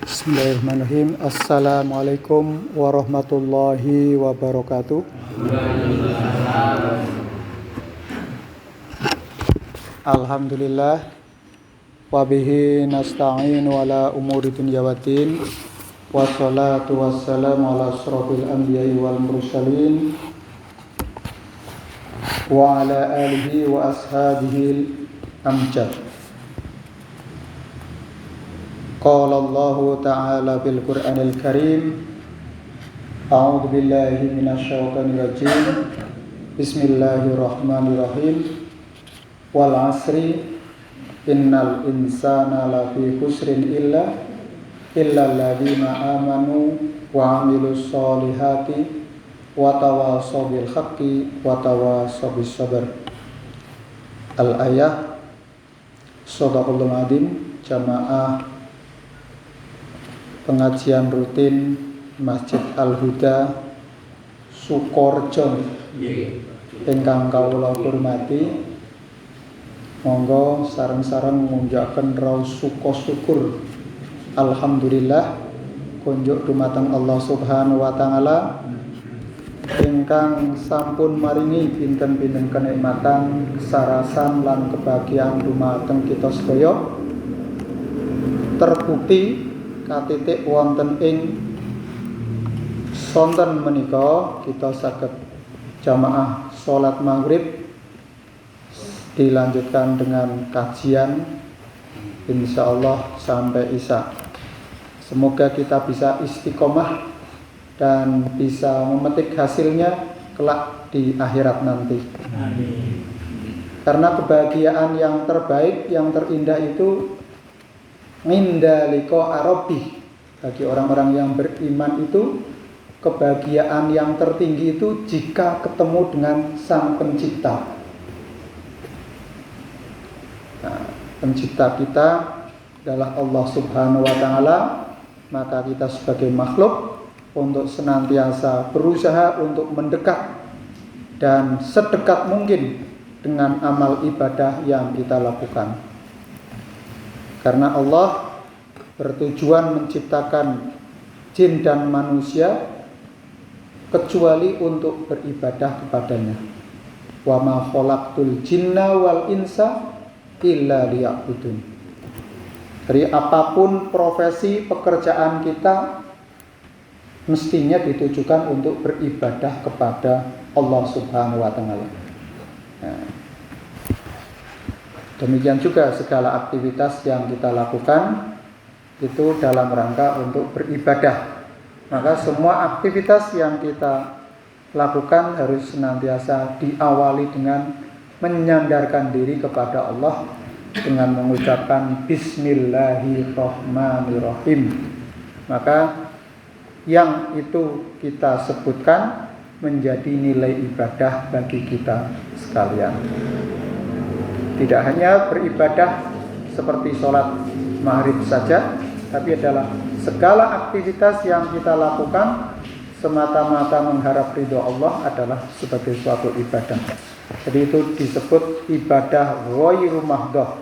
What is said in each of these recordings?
Bismillahirrahmanirrahim. Assalamualaikum warahmatullahi wabarakatuh. Alhamdulillah wabihi nasta'inu ala umuri dunya waddin. Wassalatu wassalamu ala asrofil anbiya'i wal mursalin wa ala alihi wa ashabihi amjad. Qala Allahu ta'ala bil Qur'anil Karim. A'udzu billahi minasy syaithanir rajim. Bismillahirrahmanirrahim. Wal 'asri innal insana lafi khusrin illa alladziina amanu wa 'amilus sholihati wa tawashaw bil haqqi wa tawashaw bis sabr. Al-ayah. Shadaqallahul adzim. Jamaah pengajian rutin Masjid Al-Huda Sukorejo ingkang kawula hormati, monggo sareng-sareng ngunjakaken raos syukur alhamdulillah kunjuk dumateng Allah Subhanahu wa taala ingkang sampun maringi pinten-pinten kenikmatan, kesarasan lan kebahagiaan dumateng kita sedaya. Terbukti katitik wonten ing sonten menika kita saged jamaah salat maghrib dilanjutkan dengan kajian insyaallah sampai isya. Semoga kita bisa istiqomah dan bisa memetik hasilnya kelak di akhirat nanti. Amin. Karena kebahagiaan yang terbaik, yang terindah itu inda liqa rabbih. Bagi orang-orang yang beriman itu kebahagiaan yang tertinggi itu jika ketemu dengan Sang Pencipta. Nah, pencipta kita adalah Allah Subhanahu wa taala, maka kita sebagai makhluk untuk senantiasa berusaha untuk mendekat dan sedekat mungkin dengan amal ibadah yang kita lakukan. Karena Allah bertujuan menciptakan jin dan manusia kecuali untuk beribadah kepadanya. Wa ma khalaqtul jinna wal insa illa liya'budun. Jadi apapun profesi pekerjaan kita mestinya ditujukan untuk beribadah kepada Allah Subhanahu wa taala. Nah, demikian juga segala aktivitas yang kita lakukan itu dalam rangka untuk beribadah. Maka semua aktivitas yang kita lakukan harus senantiasa diawali dengan menyandarkan diri kepada Allah dengan mengucapkan Bismillahirrahmanirrahim. Maka yang itu kita sebutkan menjadi nilai ibadah bagi kita sekalian. Tidak hanya beribadah seperti sholat maghrib saja, tapi adalah segala aktivitas yang kita lakukan semata-mata mengharap ridho Allah adalah sebagai suatu ibadah. Jadi itu disebut ibadah ghairu mahdhah.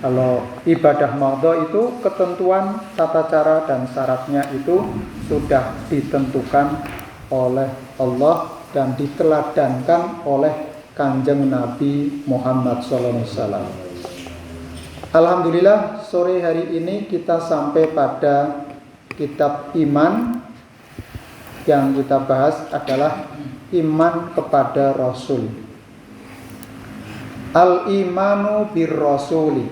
Kalau ibadah mahdhah itu ketentuan tata cara dan syaratnya itu sudah ditentukan oleh Allah dan diteladankan oleh Kanjeng Nabi Muhammad SAW. Alhamdulillah sore hari ini kita sampai pada kitab iman. Yang kita bahas adalah iman kepada Rasul. Al-imanu bir rasuli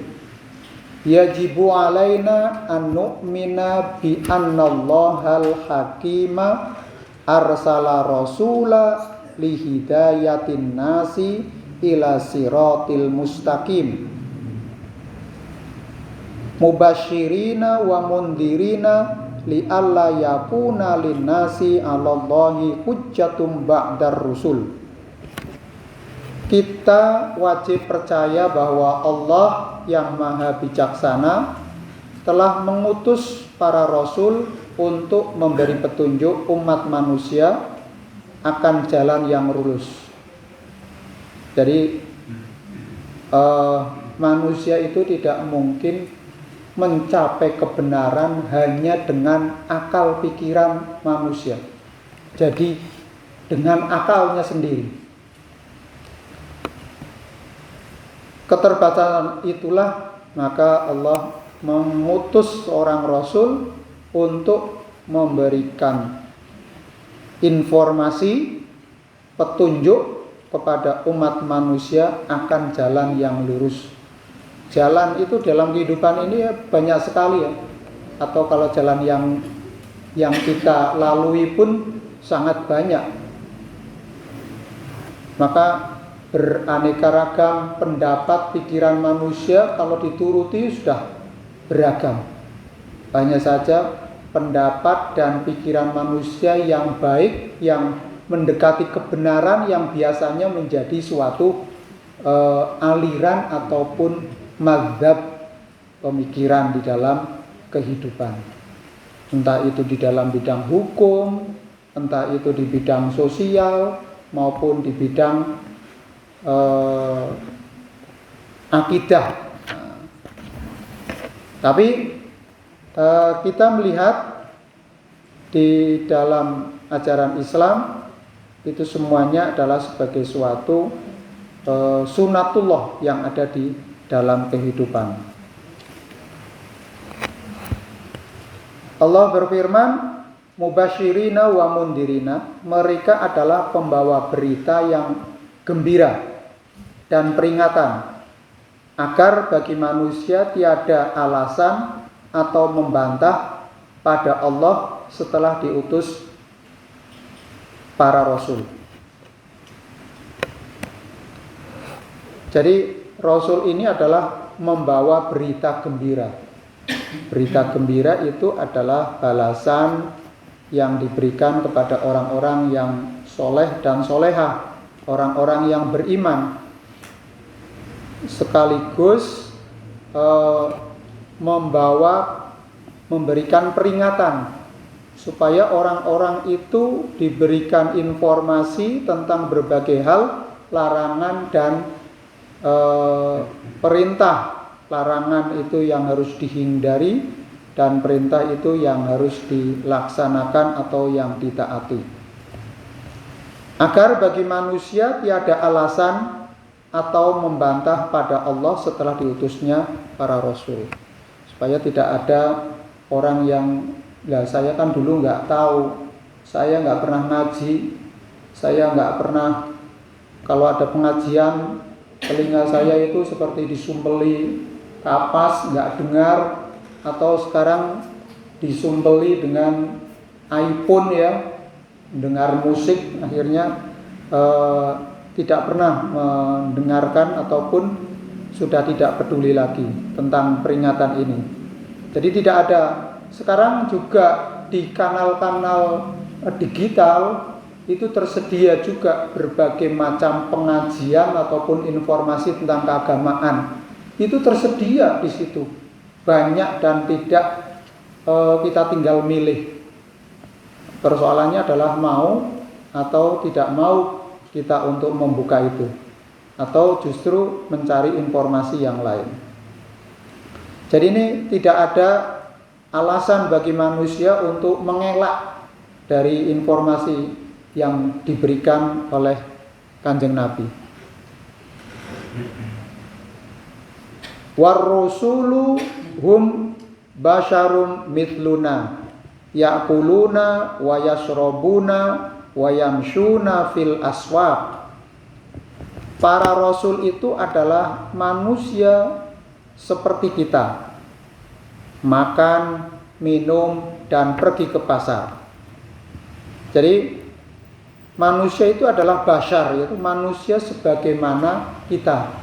yajibu alaina an nu'mina bi annallahal hakima arsala rasula lihidayatin nasi ila siratil mustaqim mubasyirina wa mundirina li'alla yakuna linnasi 'alallahi hujjatum ba'dar rusul. Kita wajib percaya bahwa Allah yang maha bijaksana telah mengutus para rasul untuk memberi petunjuk umat manusia akan jalan yang lurus. Jadi manusia itu tidak mungkin mencapai kebenaran hanya dengan akal pikiran manusia. Jadi dengan akalnya sendiri. Keterbatasan itulah maka Allah mengutus seorang rasul untuk memberikan informasi, petunjuk kepada umat manusia akan jalan yang lurus. Jalan itu dalam kehidupan ini ya banyak sekali ya. Atau kalau jalan yang kita lalui pun sangat banyak. Maka beraneka ragam pendapat, pikiran manusia kalau dituruti sudah beragam. Hanya saja pendapat dan pikiran manusia yang baik, yang mendekati kebenaran, yang biasanya menjadi suatu aliran ataupun mazhab pemikiran di dalam kehidupan. Entah itu di dalam bidang hukum, entah itu di bidang sosial, maupun di bidang akidah. Tapi kita melihat di dalam ajaran Islam itu semuanya adalah sebagai suatu sunatullah yang ada di dalam kehidupan. Allah berfirman, mubasyirina wa mundirina, mereka adalah pembawa berita yang gembira dan peringatan, agar bagi manusia tiada alasan atau membantah pada Allah setelah diutus para rasul. Jadi rasul ini adalah membawa berita gembira. Berita gembira itu adalah balasan yang diberikan kepada orang-orang yang soleh dan solehah, orang-orang yang beriman, sekaligus memberikan peringatan supaya orang-orang itu diberikan informasi tentang berbagai hal, larangan dan perintah. Larangan itu yang harus dihindari dan perintah itu yang harus dilaksanakan atau yang ditaati. Agar bagi manusia tiada alasan atau membantah pada Allah setelah diutusnya para rasul. Supaya tidak ada orang yang, saya kan dulu nggak tahu, saya nggak pernah ngaji, saya nggak pernah, kalau ada pengajian telinga saya itu seperti disumpeli kapas, nggak dengar, atau sekarang disumpeli dengan iPhone ya, dengar musik, akhirnya tidak pernah mendengarkan ataupun sudah tidak peduli lagi tentang peringatan ini. Jadi tidak ada. Sekarang juga di kanal-kanal digital itu tersedia juga berbagai macam pengajian ataupun informasi tentang keagamaan. Itu tersedia di situ. Banyak dan tidak, kita tinggal milih. Persoalannya adalah mau atau tidak mau kita untuk membuka itu, atau justru mencari informasi yang lain. Jadi ini tidak ada alasan bagi manusia untuk mengelak dari informasi yang diberikan oleh Kanjeng Nabi. War-rusulu hum basyarum mithluna ya'kuluna wa yashrabuna wa yamshuna fil aswaq. Para rasul itu adalah manusia seperti kita, makan, minum, dan pergi ke pasar. Jadi manusia itu adalah basyar, yaitu manusia sebagaimana kita.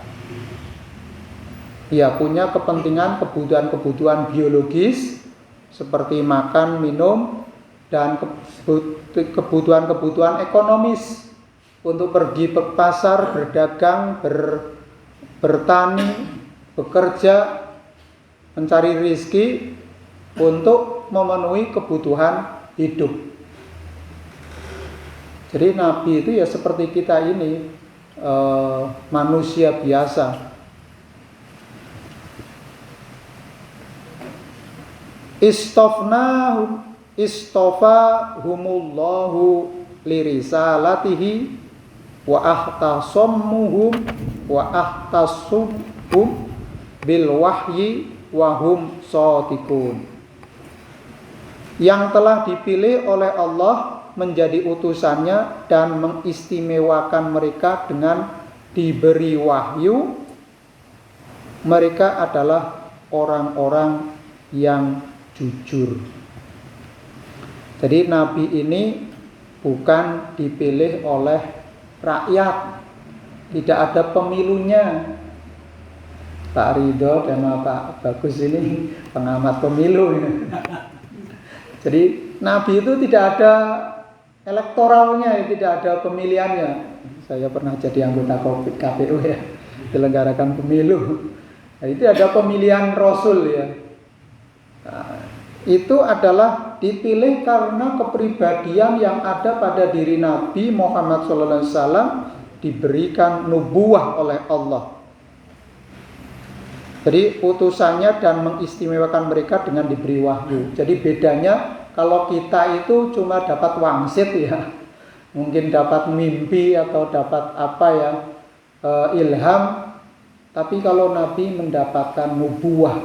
Dia punya kepentingan, kebutuhan-kebutuhan biologis seperti makan, minum, dan kebutuhan-kebutuhan ekonomis untuk pergi ke pasar, berdagang, bertani, bekerja, mencari rezeki untuk memenuhi kebutuhan hidup. Jadi Nabi itu ya seperti kita ini, manusia biasa. istofahumullahu lirisalatihi wa ahtasumhum bil wahyi wa hum shadiqun. Yang telah dipilih oleh Allah menjadi utusannya dan mengistimewakan mereka dengan diberi wahyu. Mereka adalah orang-orang yang jujur. Jadi Nabi ini bukan dipilih oleh rakyat, tidak ada pemilunya. Pak Ridho dan Pak Bagus ini pengamat pemilu. Jadi Nabi itu tidak ada elektoralnya, tidak ada pemilihannya. Saya pernah jadi anggota KPU ya, diselenggarakan pemilu. Nah, itu ada pemilihan Rasul ya. Nah, itu adalah dipilih karena kepribadian yang ada pada diri Nabi Muhammad SAW diberikan nubuwah oleh Allah. Jadi utusannya dan mengistimewakan mereka dengan diberi wahyu. Jadi bedanya kalau kita itu cuma dapat wangsit ya, mungkin dapat mimpi atau dapat apa ya, ilham. Tapi kalau Nabi mendapatkan nubuwah,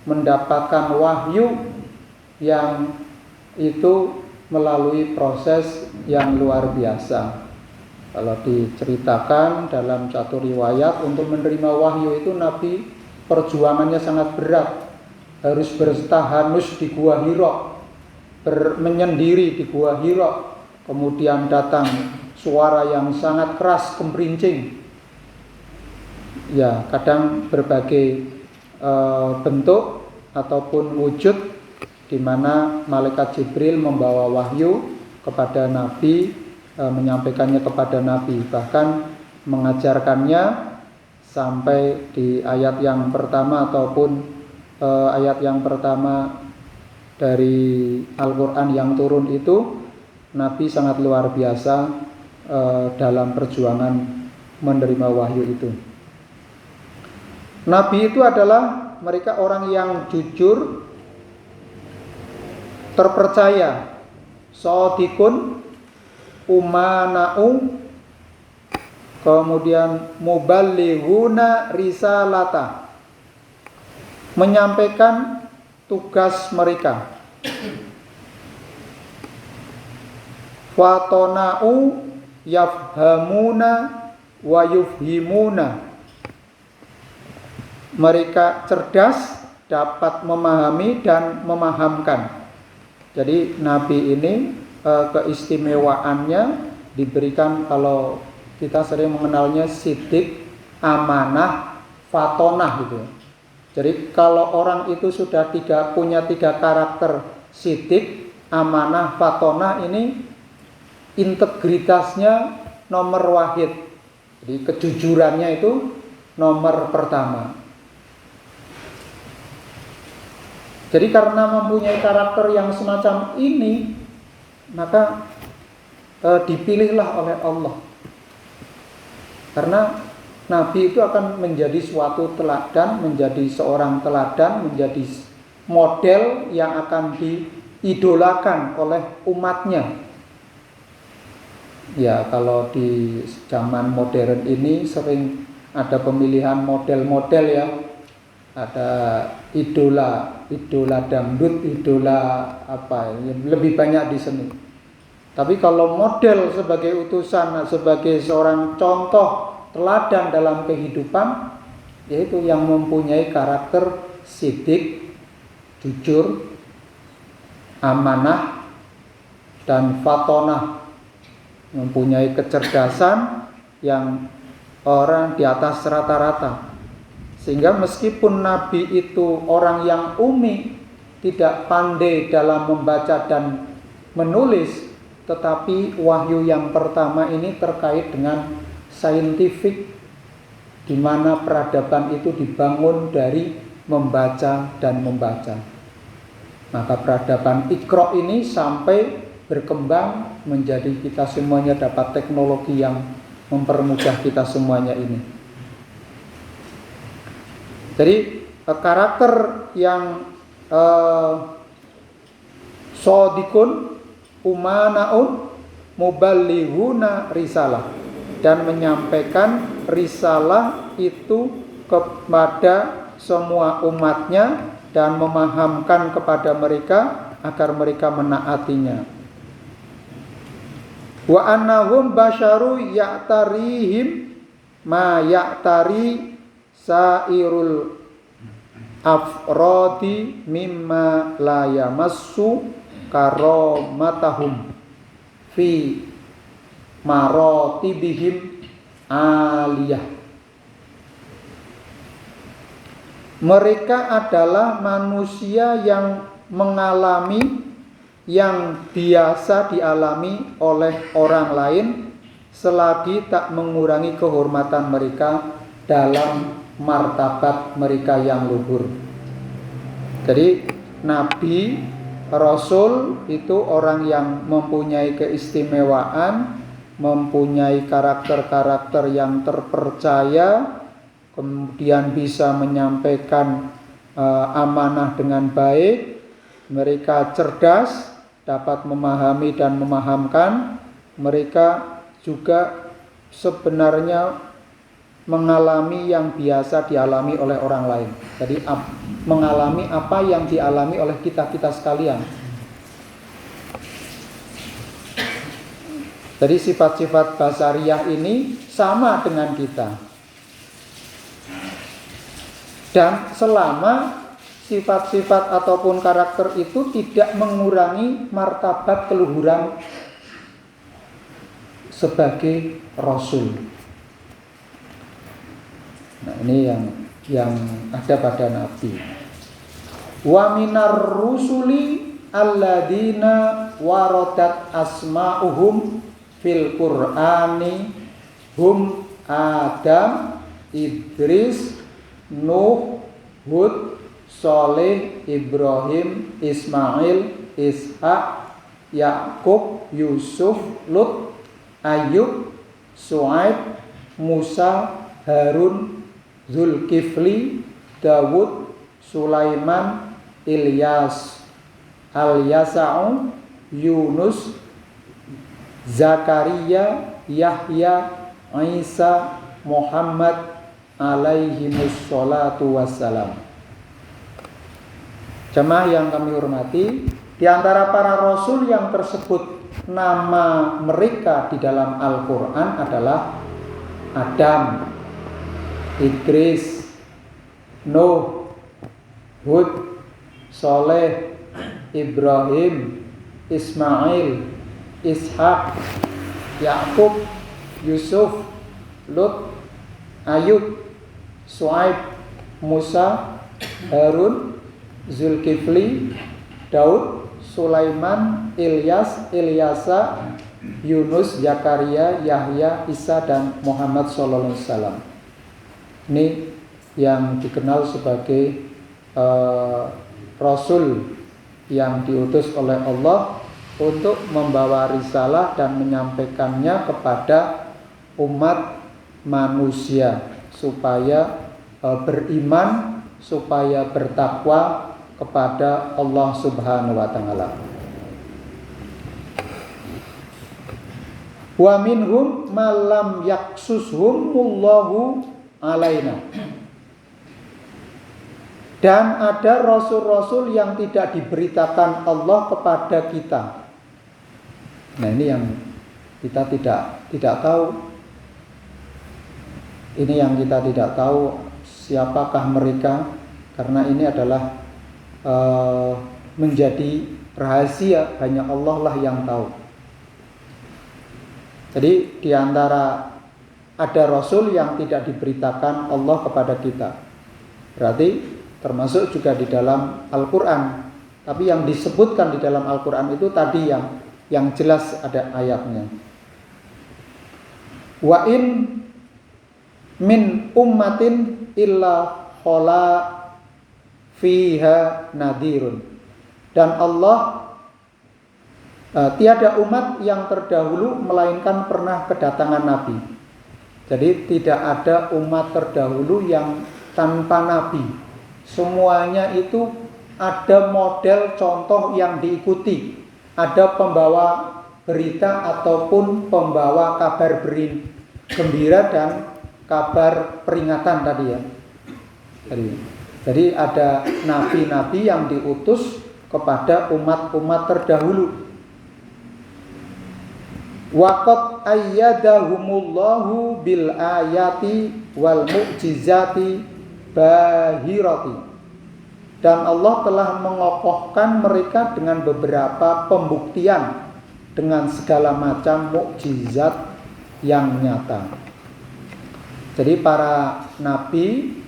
mendapatkan wahyu yang itu melalui proses yang luar biasa. Kalau diceritakan dalam satu riwayat, untuk menerima wahyu itu Nabi perjuangannya sangat berat. Harus bertahanus di Gua Hira, menyendiri di Gua Hira. Kemudian datang suara yang sangat keras, kemerincing. Ya, kadang berbagai bentuk ataupun wujud, di mana malaikat Jibril membawa wahyu kepada Nabi, menyampaikannya kepada Nabi, bahkan mengajarkannya sampai di ayat yang pertama ataupun ayat yang pertama dari Al-Quran yang turun itu, Nabi sangat luar biasa dalam perjuangan menerima wahyu itu. Nabi itu adalah mereka orang yang jujur, terpercaya, shadiqun, umana'u, kemudian muballighuna risalata, menyampaikan tugas mereka. Fatona'u yafhamuna wa yufhimuna, mereka cerdas, dapat memahami dan memahamkan. Jadi Nabi ini keistimewaannya diberikan, kalau kita sering mengenalnya sidik, amanah, fatonah gitu. Jadi kalau orang itu sudah punya tiga karakter, sidik, amanah, fatonah, ini integritasnya nomor wahid. Jadi kejujurannya itu nomor pertama. Jadi karena mempunyai karakter yang semacam ini, maka dipilihlah oleh Allah. Karena Nabi itu akan menjadi suatu teladan, menjadi seorang teladan, menjadi model yang akan diidolakan oleh umatnya. Ya, kalau di zaman modern ini sering ada pemilihan model-model ya. Ada idola dangdut, idola apa, lebih banyak di seni. Tapi kalau model sebagai utusan, sebagai seorang contoh teladan dalam kehidupan, yaitu yang mempunyai karakter sidik, jujur, amanah, dan fatonah, mempunyai kecerdasan yang orang di atas rata-rata. Sehingga meskipun Nabi itu orang yang umi, tidak pandai dalam membaca dan menulis, tetapi wahyu yang pertama ini terkait dengan saintifik, di mana peradaban itu dibangun dari membaca dan membaca. Maka peradaban Iqra ini sampai berkembang menjadi kita semuanya dapat teknologi yang mempermudah kita semuanya ini. Jadi karakter yang Shadikun umanaun muballighuna risalah, dan menyampaikan risalah itu kepada semua umatnya dan memahamkan kepada mereka agar mereka menaatinya. Wa annahum basyaru ya'tarihim ma ya'tari sairul afrodi mimma la yamassu karamatahum fi maratibihim aliyah. Mereka adalah manusia yang mengalami yang biasa dialami oleh orang lain selagi tak mengurangi kehormatan mereka dalam martabat mereka yang luhur. Jadi Nabi, Rasul itu orang yang mempunyai keistimewaan, mempunyai karakter-karakter yang terpercaya, kemudian bisa menyampaikan amanah dengan baik. Mereka cerdas, dapat memahami dan memahamkan. Mereka juga sebenarnya mengalami yang biasa dialami oleh orang lain. Jadi mengalami apa yang dialami oleh kita-kita sekalian. Jadi sifat-sifat basariyah ini sama dengan kita. Dan selama sifat-sifat ataupun karakter itu tidak mengurangi martabat keluhuran sebagai Rasul. Nah, ini yang ada pada Nabi. Wa minar rusuli alladzina waradat asma'uhum fil Qur'ani hum Adam, Idris, Nuh, Hud, Saleh, Ibrahim, Ismail, Ishak, Yakub, Yusuf, Lut, Ayub, Su'aib, Musa, Harun, Zulkifli, Dawud, Sulaiman, Ilyas, Al-Yasa'u, Yunus, Zakaria, Yahya, Isa, Muhammad alaihimus sholatu wassalam. Jemaah yang kami hormati, di antara para rasul yang tersebut nama mereka di dalam Al-Quran adalah Adam, Idris, Nuh, Hud, Saleh, Ibrahim, Ismail, Ishak, Yakub, Yusuf, Lut, Ayub, Su'aib, Musa, Harun, Zulkifli, Daud, Sulaiman, Ilyas, Ilyasa, Yunus, Zakaria, Yahya, Isa, dan Muhammad sallallahu alaihi wasallam. Ini yang dikenal sebagai Rasul yang diutus oleh Allah untuk membawa risalah dan menyampaikannya kepada umat manusia supaya beriman, supaya bertakwa kepada Allah Subhanahu wa taala. Wa minhum malam yaksushumullahu alaina. Dan ada rasul-rasul yang tidak diberitakan Allah kepada kita. Nah, ini yang kita tidak tahu. Ini yang kita tidak tahu siapakah mereka, karena ini adalah menjadi rahasia, hanya Allah lah yang tahu. Jadi di antara ada rasul yang tidak diberitakan Allah kepada kita, berarti termasuk juga di dalam Al-Quran. Tapi yang disebutkan di dalam Al-Quran itu tadi yang jelas ada ayatnya. Wa in min ummatin illa khala fiha nadirun. Dan Allah tiada umat yang terdahulu melainkan pernah kedatangan Nabi. Jadi tidak ada umat terdahulu yang tanpa Nabi. Semuanya itu ada model contoh yang diikuti. ada pembawa berita ataupun pembawa kabar gembira dan kabar peringatan tadi ya. Jadi ada nabi-nabi yang diutus kepada umat-umat terdahulu. Waqad ayyadahumullahu bil ayati wal mu'jizati bahirati. Dan Allah telah mengokohkan mereka dengan beberapa pembuktian dengan segala macam mukjizat yang nyata. Jadi para nabi,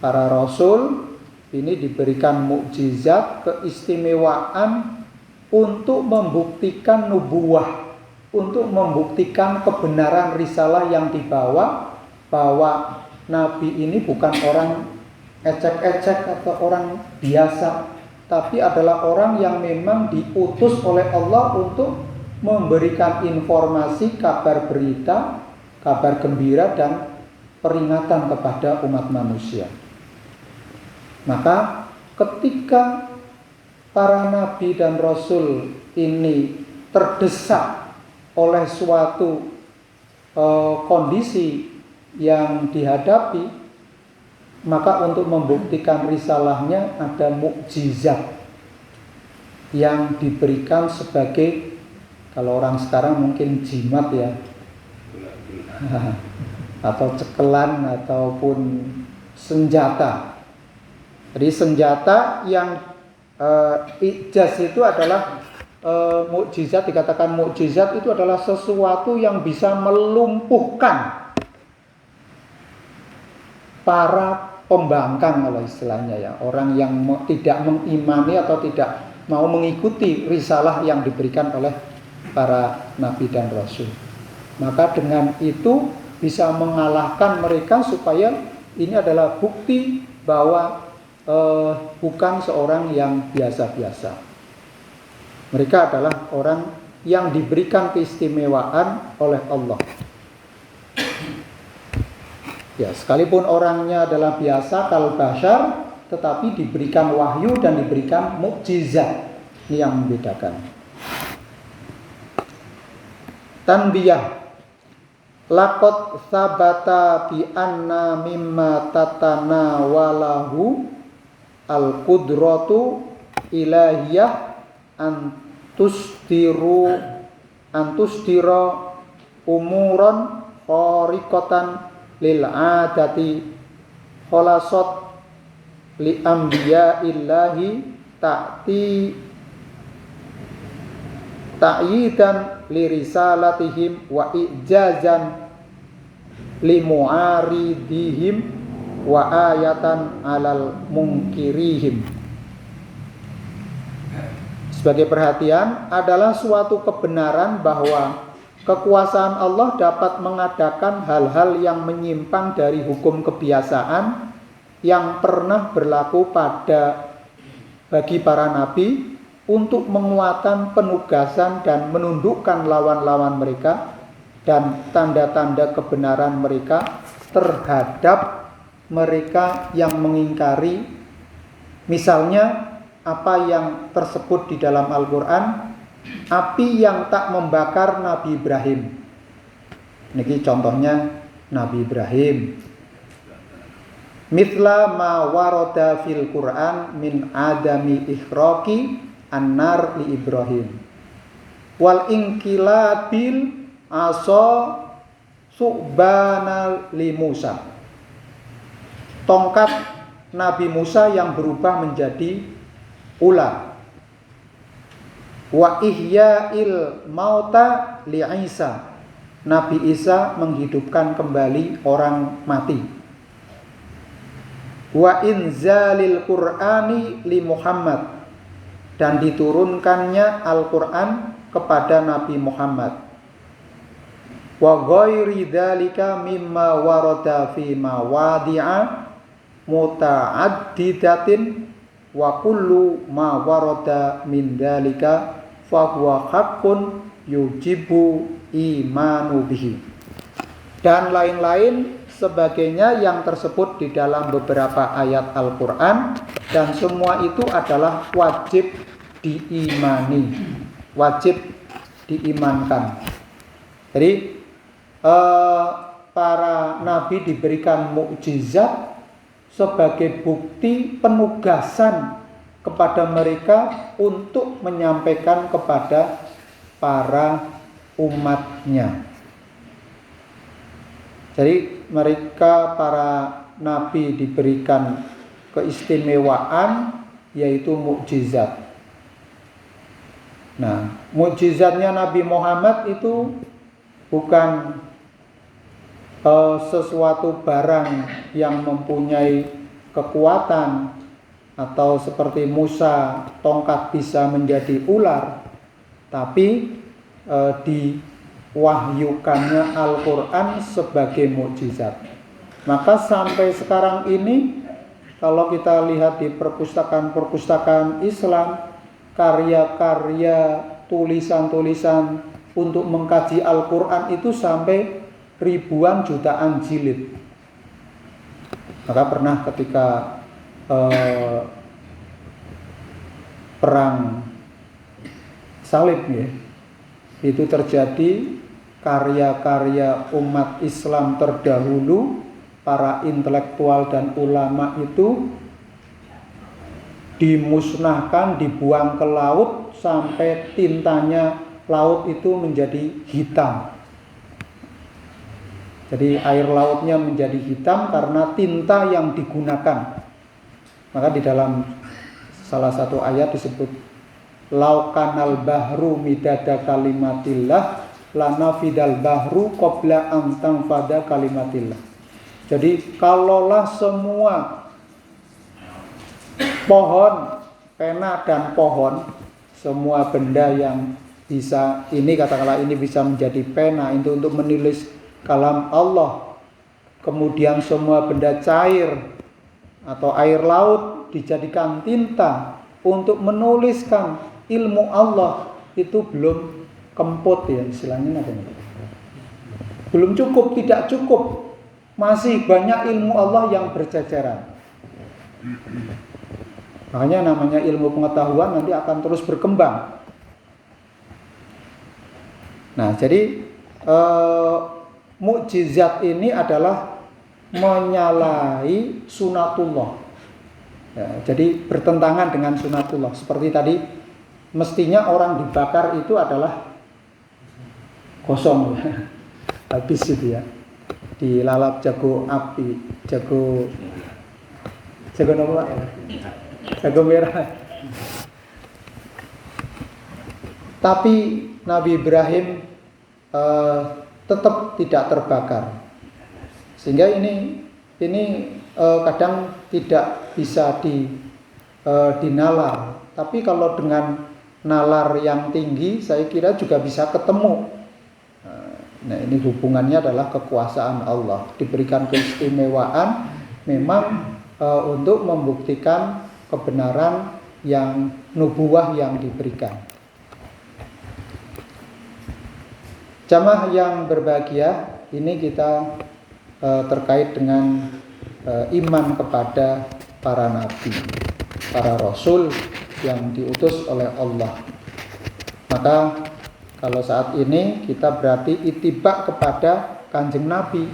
para rasul ini diberikan mukjizat, keistimewaan untuk membuktikan nubuwah, untuk membuktikan kebenaran risalah yang dibawa, bahwa nabi ini bukan orang ecek-ecek atau orang biasa, tapi adalah orang yang memang diutus oleh Allah untuk memberikan informasi, kabar berita, kabar gembira dan peringatan kepada umat manusia. Maka ketika para nabi dan rasul ini terdesak oleh suatu kondisi yang dihadapi, maka untuk membuktikan risalahnya ada mukjizat yang diberikan sebagai, kalau orang sekarang mungkin jimat ya, atau cekelan ataupun senjata. Jadi senjata yang ijaz itu adalah mukjizat, dikatakan mukjizat itu adalah sesuatu yang bisa melumpuhkan para pembangkang kalau istilahnya ya, orang yang tidak mengimani atau tidak mau mengikuti risalah yang diberikan oleh para nabi dan rasul. Maka dengan itu bisa mengalahkan mereka, supaya ini adalah bukti bahwa bukan seorang yang biasa-biasa. Mereka adalah orang yang diberikan keistimewaan oleh Allah. Ya, sekalipun orangnya adalah biasa kal bashar, tetapi diberikan wahyu dan diberikan mukjizat. Ini yang membedakan. Tanbiyah. Laqad sabata bi anna mimma tatanawalahu al-qudratu ilahiyah antusdira umuron khariqatan lil adati khalasat li anbiya illahi ta'yidan li risalatihim wa ijazan li mu'aridihim wa ayatan alal munkirihim. Sebagai perhatian adalah suatu kebenaran bahwa kekuasaan Allah dapat mengadakan hal-hal yang menyimpang dari hukum kebiasaan yang pernah berlaku bagi para nabi untuk menguatkan penugasan dan menundukkan lawan-lawan mereka dan tanda-tanda kebenaran mereka terhadap mereka yang mengingkari. Misalnya apa yang tersebut di dalam Al-Quran, api yang tak membakar Nabi Ibrahim. Ini contohnya Nabi Ibrahim. Mithla ma warada fil Quran min adami ikhraqi an-nar li Ibrahim. Wal inqilabil asa subana li Musa. Tongkat Nabi Musa yang berubah menjadi ular. Wa ihya'il mauta li Isa. Nabi Isa menghidupkan kembali orang mati. Wa inzalil Qur'ani li Muhammad. Dan diturunkannya Al-Qur'an kepada Nabi Muhammad. Wa ghairi dzalika mimma warada fi mawadi'a muta'addidatin wa kullu ma warada min dzalika fa huwa haqqun yujibu imanu bihi. Dan lain-lain sebagainya yang tersebut di dalam beberapa ayat Al-Quran, dan semua itu adalah wajib diimani. wajib diimankan. Jadi para nabi diberikan mukjizat sebagai bukti penugasan kepada mereka untuk menyampaikan kepada para umatnya. Jadi mereka para nabi diberikan keistimewaan yaitu mukjizat. Nah, mukjizatnya Nabi Muhammad itu bukan sesuatu barang yang mempunyai kekuatan atau seperti Musa tongkat bisa menjadi ular, tapi diwahyukannya Al-Quran sebagai mukjizat. Maka sampai sekarang ini kalau kita lihat di perpustakaan Islam, karya-karya tulisan-tulisan untuk mengkaji Al-Quran itu sampai ribuan jutaan jilid. Maka pernah ketika perang salib ya, itu terjadi, karya-karya umat Islam terdahulu, para intelektual dan ulama itu dimusnahkan, dibuang ke laut sampai tintanya laut itu menjadi hitam. Jadi air lautnya menjadi hitam karena tinta yang digunakan. Maka di dalam salah satu ayat disebut laukanal bahru midada kalimatillah lanafidal bahru qabla an tanfada kalimatillah. Jadi kalaulah semua pohon, pena dan pohon, semua benda yang bisa ini, katakanlah ini bisa menjadi pena itu untuk menulis kalam Allah, kemudian semua benda cair atau air laut dijadikan tinta untuk menuliskan ilmu Allah, itu belum kemput ya istilahnya, belum cukup, tidak cukup, masih banyak ilmu Allah yang berceceran. Makanya namanya ilmu pengetahuan nanti akan terus berkembang. Nah, jadi mukjizat ini adalah menyalahi sunatullah. Ya, jadi bertentangan dengan sunatullah. Seperti tadi, mestinya orang dibakar itu adalah kosong, habis itu ya. Dilalap jago api, jago apa? Jago merah. Tapi Nabi Ibrahim tetap tidak terbakar, sehingga ini kadang tidak bisa dinalar. Tapi kalau dengan nalar yang tinggi, saya kira juga bisa ketemu. Nah, ini hubungannya adalah kekuasaan Allah, diberikan keistimewaan memang untuk membuktikan kebenaran yang nubuwah yang diberikan. Jamaah yang berbahagia, ini kita terkait dengan iman kepada para nabi, para rasul yang diutus oleh Allah. Maka kalau saat ini kita berarti itibak kepada Kanjeng Nabi.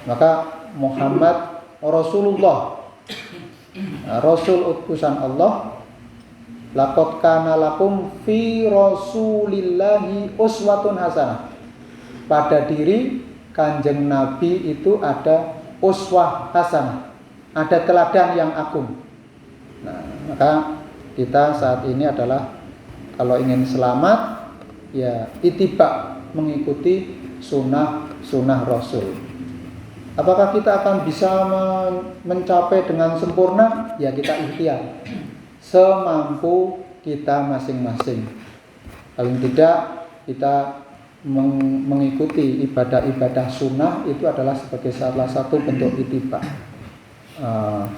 Maka Muhammad Rasulullah, Rasul utusan Allah. Laqad kana lakum fi Rasulillahi uswatun hasanah. Pada diri Kanjeng Nabi itu ada uswah hasanah, ada teladan yang agung. Nah, maka kita saat ini adalah kalau ingin selamat, ya itibak mengikuti sunnah Rasul. Apakah kita akan bisa mencapai dengan sempurna? Ya kita ikhtiar semampu kita masing-masing. Paling tidak kita mengikuti ibadah-ibadah sunnah itu adalah sebagai salah satu bentuk itibak.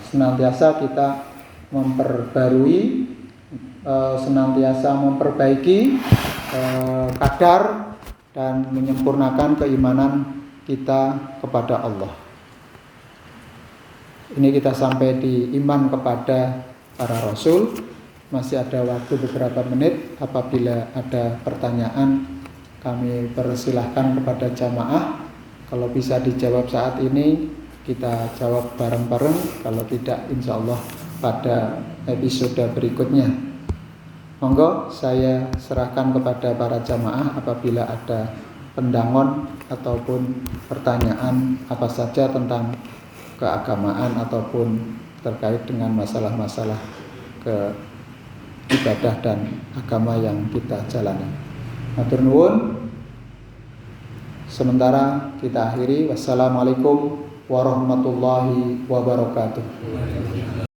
Senantiasa kita memperbarui, senantiasa memperbaiki kadar dan menyempurnakan keimanan kita kepada Allah. Ini kita sampai di iman kepada para rasul, masih ada waktu beberapa menit. Apabila ada pertanyaan, kami persilahkan kepada jamaah. Kalau bisa dijawab saat ini, kita jawab bareng-bareng. Kalau tidak, insya Allah pada episode berikutnya. Monggo saya serahkan kepada para jamaah apabila ada pendangon ataupun pertanyaan apa saja tentang keagamaan ataupun terkait dengan masalah-masalah ibadah dan agama yang kita jalani. Matur nuwun. Sementara kita akhiri. Wassalamualaikum warahmatullahi wabarakatuh.